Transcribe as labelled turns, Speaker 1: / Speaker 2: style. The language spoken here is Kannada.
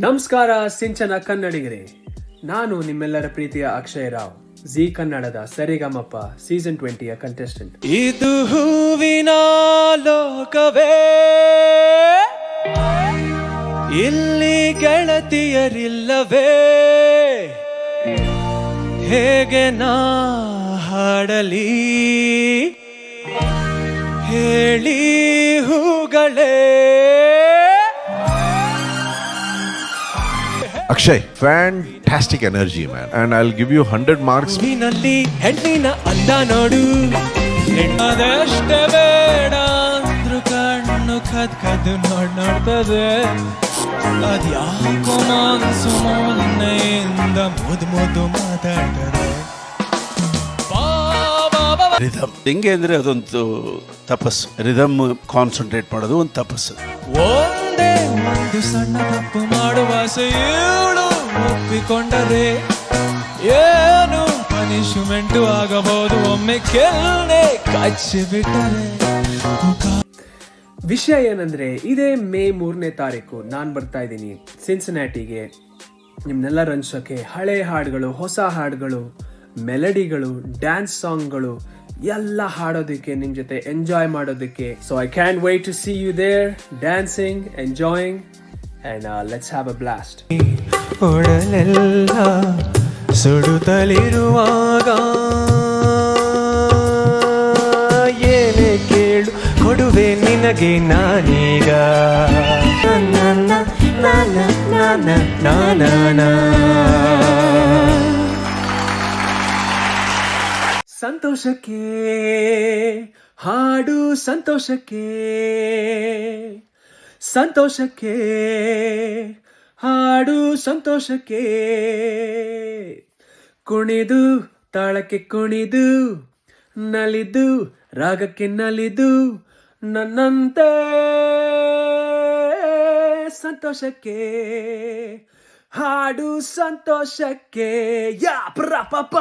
Speaker 1: ನಮಸ್ಕಾರ ಸಿಂಚನ ಕನ್ನಡಿಗರೇ, ನಾನು ನಿಮ್ಮೆಲ್ಲರ ಪ್ರೀತಿಯ ಅಕ್ಷಯ್ ರಾವ್, ಜಿ ಕನ್ನಡದ ಸರಿಗಮಪ ಸೀಸನ್ 20ಯ ಕಂಟೆಸ್ಟೆಂಟ್.
Speaker 2: ಇದು ಹೂವಿನ ಲೋಕವೇ, ಇಲ್ಲಿ ಗೆಳತಿಯರಿಲ್ಲವೇ, ಹೇಗೆ ನಾ ಹಾಡಲಿ ಹೇಳಿ ಹೂಗಳೇ.
Speaker 3: Akshay, fantastic energy, man. And I'll give you 100 marks.
Speaker 2: ಹೂವಿನಲ್ಲಿ ಹೆಣ್ಣಿನ ಅಂದ ನೋಡು, ಹೆಣ್ಣದಷ್ಟೇ ಬೇಡ ಅಂದ್ರು ಕಣ್ಣು ಕದ್ದು ನೋಡ್ತದೆ. ಅದ್ಯಾಕೋ ಮನ್ಸು ಮೊನ್ನೆಯಿಂದ ಮುದ್ದು ಮಾತಾಡ್ತದೆ.
Speaker 4: ರಿದಮ್ ಹೆಂಗೆ ಅಂದರೆ ಅದೊಂದು ತಪಸ್ಸು. ರಿದಮ್ ಕಾನ್ಸಂಟ್ರೇಟ್ ಮಾಡೋದು ಒಂದು ತಪಸ್ಸು.
Speaker 2: ಒಂದೇ ಒಂದು ಸಣ್ಣ ತಪ್ಪು ಮಾಡುವ ಇವಳು ಒಪ್ಪಿಕೊಂಡರೆ ಏನು ಪನಿಷ್ಮೆಂಟು ಆಗಬಹುದು, ಒಮ್ಮೆ ಕೆಲ್ನೆ ಕಚ್ಚಿ ಬಿಟ್ಟರೆ.
Speaker 1: ವಿಷಯ ಏನಂದ್ರೆ, ಇದೇ ಮೇ 3ನೇ ತಾರೀಕು ನಾನು ಬರ್ತಾ ಇದ್ದೀನಿ ಸಿನ್ಸಿನಾಟಿಗೆ. ನಿಮ್ನೆಲ್ಲ ರಂಜಕ್ಕೆ ಹಳೆ ಹಾಡುಗಳು, ಹೊಸ ಹಾಡುಗಳು, ಮೆಲಡಿಗಳು, ಡ್ಯಾನ್ಸ್ ಸಾಂಗ್ಗಳು ಎಲ್ಲ ಹಾಡೋದಕ್ಕೆ, ನಿಮ್ ಜೊತೆ ಎಂಜಾಯ್ ಮಾಡೋದಕ್ಕೆ. So I can wait to see you there dancing, enjoying and let's have a blast.
Speaker 2: ಒಡಲೆಲ್ಲ ಸುಡುತ್ತಲಿರುವಾಗ ಏನೇ ಕೇಳು ಕೊಡುವೆ ನಿನಗೆ ನಾನೀಗ.
Speaker 1: ಸಂತೋಷಕ್ಕೆ ಹಾಡು, ಸಂತೋಷಕ್ಕೆ ಸಂತೋಷಕ್ಕೆ ಹಾಡು, ಸಂತೋಷಕ್ಕೆ ಕುಣಿದು ತಾಳಕ್ಕೆ ಕುಣಿದು ನಲಿದು ರಾಗಕ್ಕೆ ನಲಿದು ನನ್ನಂತೆ ಸಂತೋಷಕ್ಕೆ ಹಾಡು, ಸಂತೋಷಕ್ಕೆ ಯಾ ಪ್ರ ಪ ಪ.